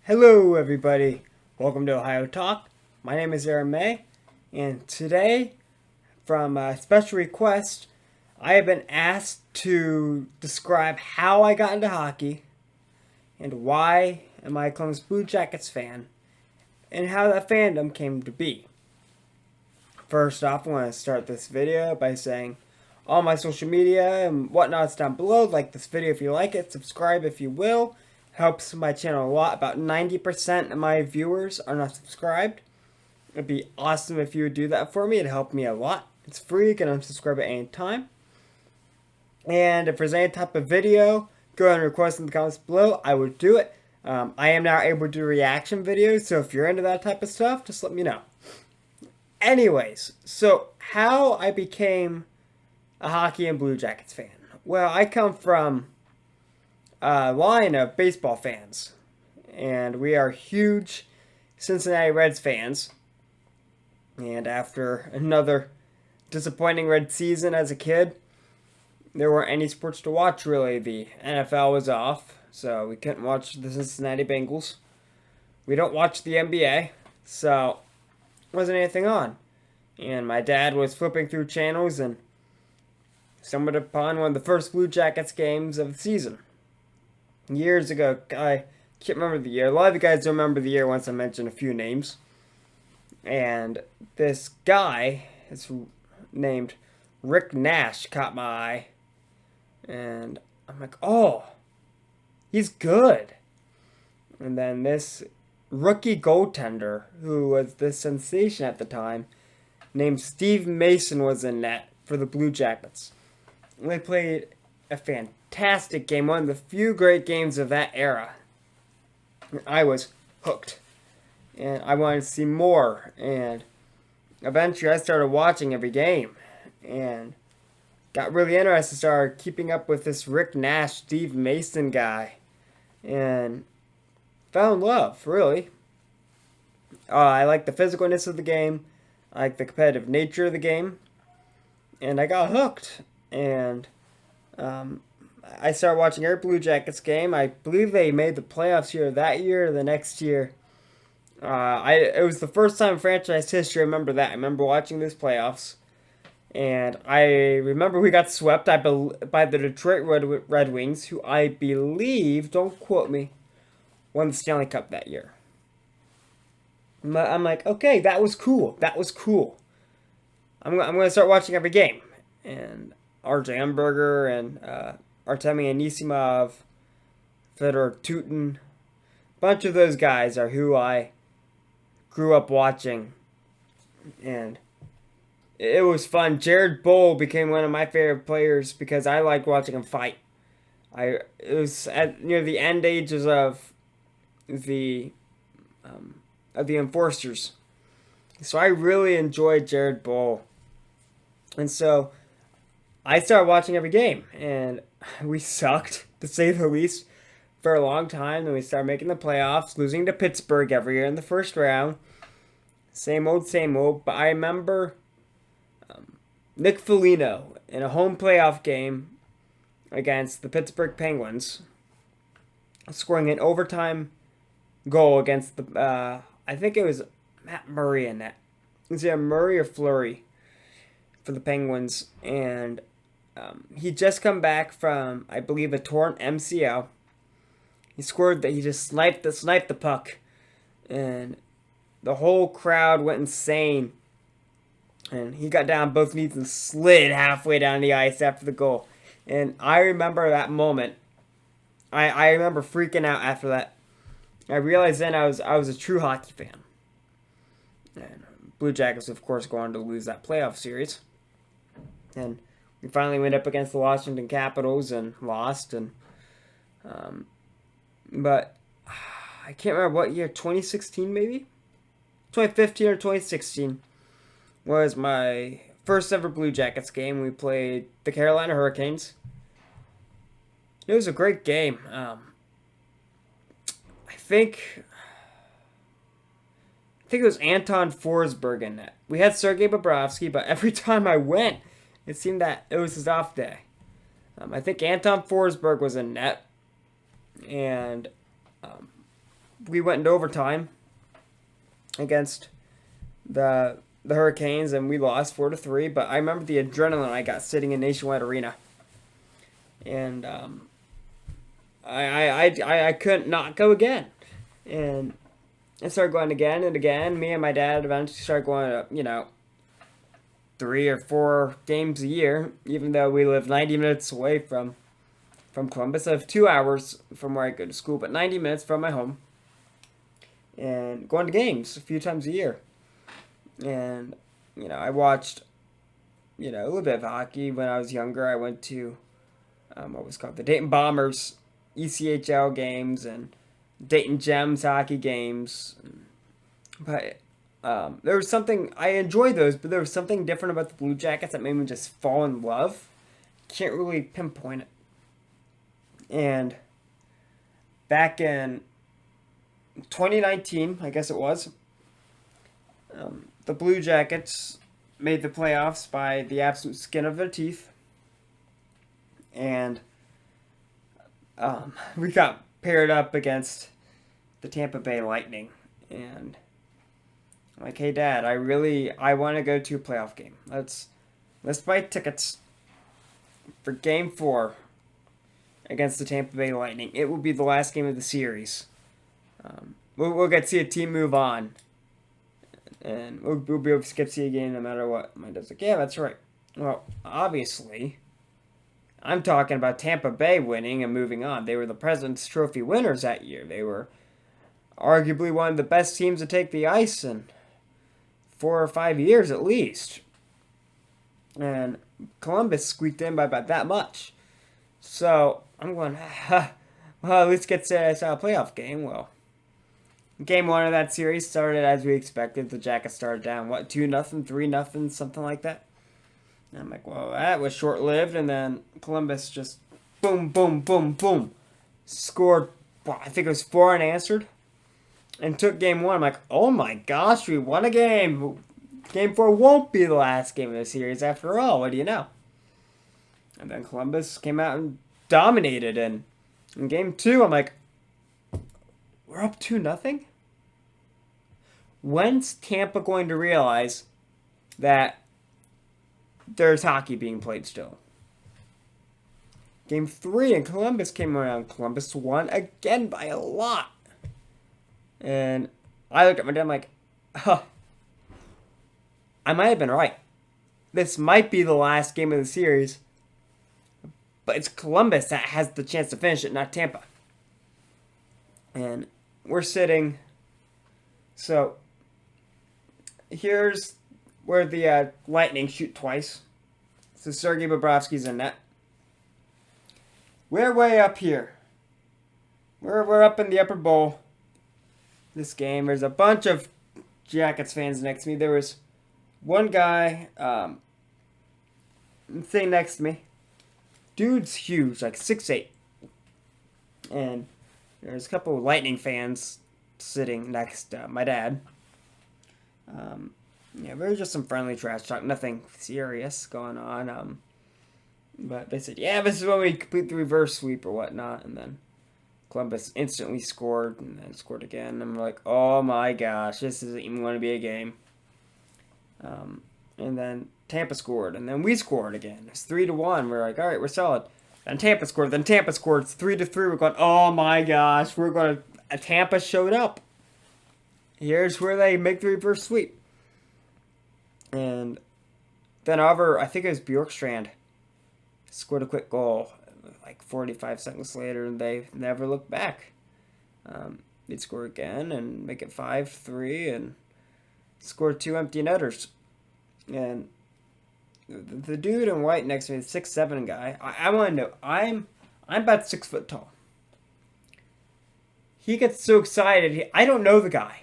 Hello, everybody. Welcome to Ohio Talk. My name is Aaron May, and today, from a special request, I have been asked to describe how I got into hockey and why am I a Columbus Blue Jackets fan and how that fandom came to be. First off, I want to start this video by saying all my social media and whatnot's down below. Like this video if you like it, subscribe if you will. Helps my channel a lot. About 90% of my viewers are not subscribed. It'd be awesome if you would do that for me. It'd help me a lot. It's free. You can unsubscribe at any time. And if there's any type of video, go ahead and request in the comments below. I would do it. I am now able to do reaction videos, so if you're into that type of stuff, just let me know. Anyways, so how I became a hockey and Blue Jackets fan. Well, I come from a line of baseball fans, and we are huge Cincinnati Reds fans. And after another disappointing Red season as a kid, there weren't any sports to watch really. The NFL was off, so we couldn't watch the Cincinnati Bengals. We don't watch the NBA, so wasn't anything on. And my dad was flipping through channels and stumbled upon one of the first Blue Jackets games of the season. Years ago, I can't remember the year. A lot of you guys don't remember the year once I mention a few names. And this guy is named Rick Nash caught my eye. And I'm like, oh, he's good. And then this rookie goaltender, who was the sensation at the time, named Steve Mason, was in net for the Blue Jackets. And they played a fantastic game, one of the few great games of that era. I was hooked, and I wanted to see more, and eventually I started watching every game, and got really interested, started keeping up with this Rick Nash, Steve Mason guy, and fell in love, really. I like the physicalness of the game, I like the competitive nature of the game, and I got hooked, and I started watching every Blue Jackets game. I believe they made the playoffs here that year or the next year. It was the first time in franchise history. I remember that. I remember watching these playoffs, and I remember we got swept by the Detroit Red Wings, who I believe, don't quote me, won the Stanley Cup that year. I'm like, okay, that was cool. That was cool. I'm going to start watching every game. And RJ Umberger and Artemi Anisimov, Fedor Tutin, a bunch of those guys are who I grew up watching, and it was fun. Jared Boll became one of my favorite players because I liked watching him fight. It was at near the end ages of the Enforcers, so I really enjoyed Jared Boll, and so I started watching every game, and we sucked, to say the least, for a long time. Then we started making the playoffs, losing to Pittsburgh every year in the first round. Same old, same old. But I remember Nick Foligno in a home playoff game against the Pittsburgh Penguins, scoring an overtime goal against the, I think it was Matt Murray in that. Is it Murray or Fleury for the Penguins? And he'd just come back from, I believe, a torn MCL. He scored that. He just sniped the puck, and the whole crowd went insane. And he got down both knees and slid halfway down the ice after the goal. And I remember that moment. I remember freaking out after that. I realized then I was a true hockey fan. And Blue Jackets, of course, go on to lose that playoff series. And we finally went up against the Washington Capitals and lost. And but I can't remember what year, 2016 maybe? 2015 or 2016 was my first ever Blue Jackets game. We played the Carolina Hurricanes. It was a great game. I think it was Anton Forsberg in net. We had Sergei Bobrovsky, but every time I went, it seemed that it was his off day. I think Anton Forsberg was in net, and we went into overtime against the Hurricanes, and we lost 4-3. But I remember the adrenaline I got sitting in Nationwide Arena, and I couldn't not go again, and I started going again and again. Me and my dad eventually started going to 3 or 4 games a year, even though we live 90 minutes away from Columbus. I have 2 hours from where I go to school, but 90 minutes from my home, and going to games a few times a year. And, I watched, a little bit of hockey when I was younger. I went to what was called the Dayton Bombers ECHL games and Dayton Gems hockey games. But there was something, I enjoyed those, but there was something different about the Blue Jackets that made me just fall in love. Can't really pinpoint it. And back in 2019, I guess it was, the Blue Jackets made the playoffs by the absolute skin of their teeth. And we got paired up against the Tampa Bay Lightning. And I'm like, hey, Dad, I want to go to a playoff game. Let's buy tickets for Game 4 against the Tampa Bay Lightning. It will be the last game of the series. We'll get to see a team move on. And we'll be able to get to see a game no matter what. My dad's like, yeah, that's right. Well, obviously, I'm talking about Tampa Bay winning and moving on. They were the President's Trophy winners that year. They were arguably one of the best teams to take the ice in 4 or 5 years at least. And Columbus squeaked in by about that much. So I'm going, well, at least get to a playoff game. Well, Game 1 of that series started as we expected. The Jackets started down, 2-0, 3-0, something like that. And I'm like, well, that was short-lived. And then Columbus just boom, boom, boom, boom. Scored, I think it was 4 unanswered. And took Game 1. I'm like, oh my gosh, we won a game. Game 4 won't be the last game of the series after all. What do you know? And then Columbus came out and dominated. And in Game 2, I'm like, we're up 2-0? When's Tampa going to realize that there's hockey being played still? Game 3 and Columbus came around. Columbus won again by a lot. And I looked at my dad, I'm like, I might have been right. This might be the last game of the series. But it's Columbus that has the chance to finish it, not Tampa. And we're sitting. So here's where the Lightning shoot twice. So Sergei Bobrovsky's in net. We're way up here. We're up in the upper bowl. This game. There's a bunch of Jackets fans next to me. There was one guy sitting next to me. Dude's huge, like 6'8". And there's a couple of Lightning fans sitting next to my dad. There was just some friendly trash talk, nothing serious going on. But they said, yeah, this is when we complete the reverse sweep or whatnot. And then Columbus instantly scored and then scored again. And I'm like, oh my gosh, this isn't even going to be a game. And then Tampa scored, and then we scored again. It's 3-1. We're like, all right, we're solid. Then Tampa scored. It's 3-3. We're going, oh my gosh, Tampa showed up. Here's where they make the reverse sweep. And then I think it was Bjorkstrand, scored a quick goal like 45 seconds later, and they never looked back. They'd score again and make it 5-3 and score 2 empty netters. And the dude in white next to me, the 6'7" guy, I want to know, I'm about 6 foot tall. He gets so excited. I don't know the guy.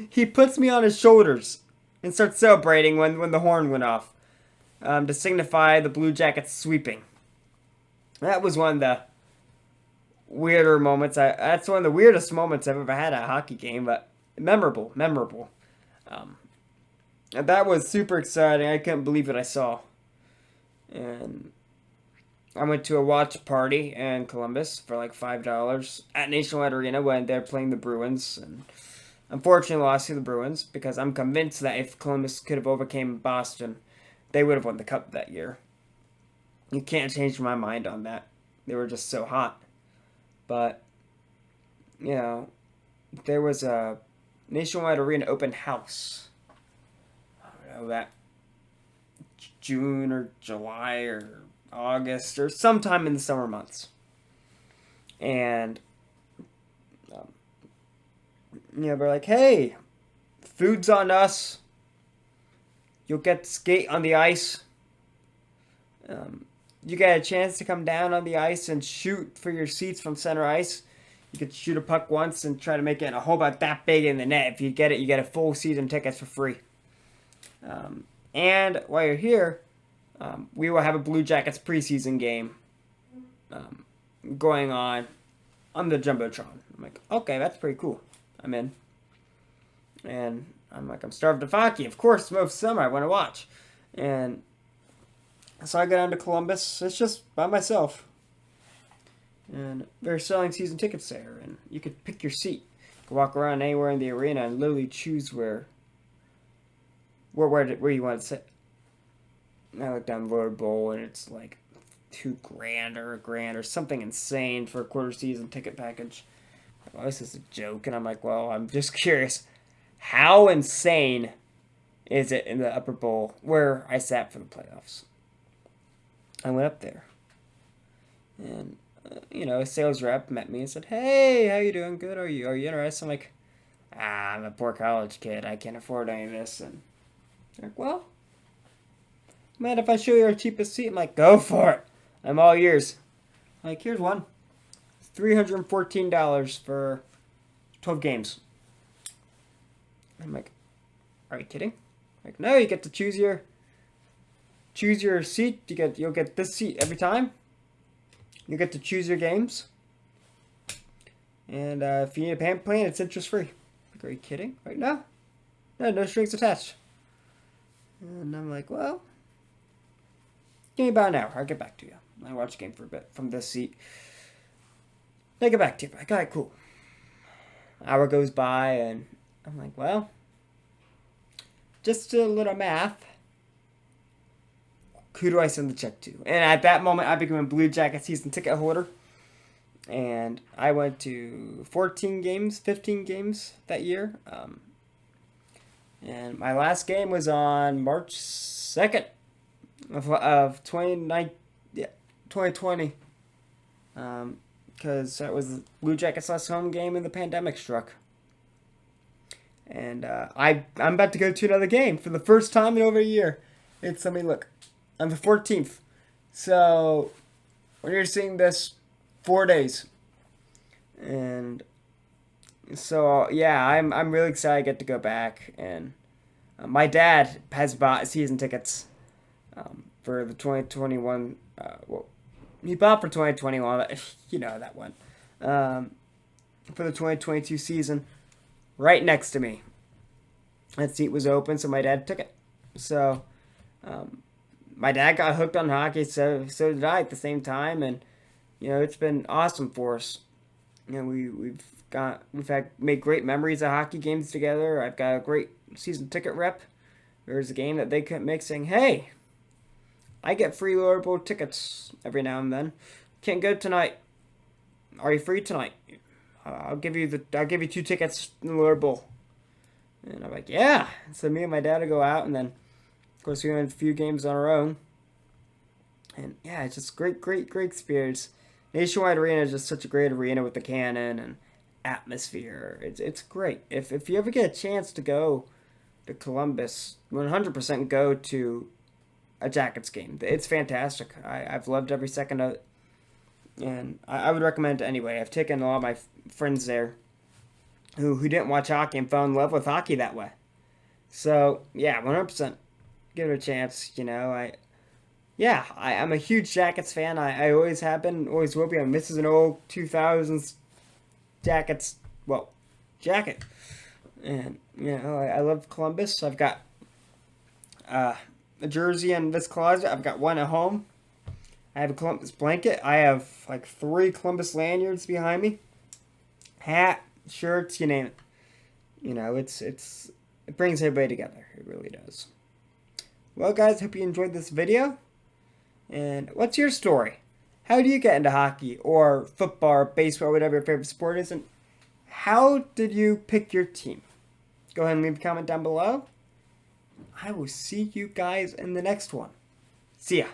He puts me on his shoulders and starts celebrating when the horn went off to signify the Blue Jackets sweeping. That was one of the weirder moments. That's one of the weirdest moments I've ever had at a hockey game, but memorable. And that was super exciting. I couldn't believe what I saw. And I went to a watch party in Columbus for like $5 at Nationwide Arena when they're playing the Bruins, and unfortunately lost to the Bruins because I'm convinced that if Columbus could have overcame Boston, they would have won the cup that year. You can't change my mind on that. They were just so hot. But, you know, there was a Nationwide Arena open house. I don't know, that June or July or August or sometime in the summer months. And, they're like, hey, food's on us. You'll get to skate on the ice. You get a chance to come down on the ice and shoot for your seats from center ice. You could shoot a puck once and try to make it a hole about that big in the net. If you get it, you get a full season tickets for free. And while you're here, we will have a Blue Jackets preseason game going on the Jumbotron. I'm like, okay, that's pretty cool. I'm in. And I'm like, I'm starved of hockey. Of course, most summer I want to watch. And so I go down to Columbus. It's just by myself. And they're selling season tickets there. And you could pick your seat. You can walk around anywhere in the arena and literally choose where you want to sit. And I look down the Lord Bowl and it's like $2,000 or $1,000 or something insane for a quarter season ticket package. Well, this is a joke. And I'm like, well, I'm just curious. How insane is it in the upper bowl where I sat for the playoffs? I went up there. And, a sales rep met me and said, hey, how you doing? Good. Are you interested? I'm like, I'm a poor college kid. I can't afford any of this. And they're like, well, man, if I show you our cheapest seat, I'm like, go for it. I'm all ears. I'm like, here's one. $314 for 12 games. I'm like, are you kidding? Like, no, you get to choose your seat. You'll get this seat every time. You get to choose your games. And if you need a payment plan, it's interest free. Like, are you kidding? Right now? No strings attached. And I'm like, well, give me about an hour. I'll get back to you. I watch the game for a bit from this seat. Then I get back to you. Like, all right, cool. Hour goes by, and I'm like, well, just a little math. Who do I send the check to? And at that moment, I became a Blue Jacket season ticket holder. And I went to 15 games that year. And my last game was on March 2nd of 2020. Because that was Blue Jackets' last home game and the pandemic struck. And I'm about to go to another game for the first time in over a year. Let me look. On the 14th. So, when you're seeing this, 4 days. And so, yeah, I'm really excited to get to go back. And my dad has bought season tickets for the 2021. He bought for 2021. You know that one. For the 2022 season, right next to me. That seat was open, so my dad took it. So, my dad got hooked on hockey, so did I at the same time, and it's been awesome for us. We've made great memories of hockey games together. I've got a great season ticket rep. There's a game that they couldn't make, saying, "Hey, I get free lower bowl tickets every now and then. Can't go tonight. Are you free tonight? I'll give you 2 tickets in the lower bowl." And I'm like, yeah. So me and my dad will go out, and then of course we went a few games on our own. And yeah, it's just great experience. Nationwide Arena is just such a great arena with the cannon and atmosphere. It's great. If you ever get a chance to go to Columbus, 100% go to a Jackets game. It's fantastic. I've loved every second of it. And I would recommend it anyway. I've taken a lot of my friends there who didn't watch hockey and fell in love with hockey that way. So, yeah, 100%. Give it a chance, I'm a huge Jackets fan. I always have been, always will be. This is an old 2000s Jackets, jacket. And, I love Columbus. I've got a jersey in this closet. I've got one at home. I have a Columbus blanket. I have like 3 Columbus lanyards behind me. Hat, shirts, you name it. You know, it brings everybody together. It really does. Well, guys, hope you enjoyed this video. And what's your story? How do you get into hockey or football or baseball, whatever your favorite sport is? And how did you pick your team? Go ahead and leave a comment down below. I will see you guys in the next one. See ya.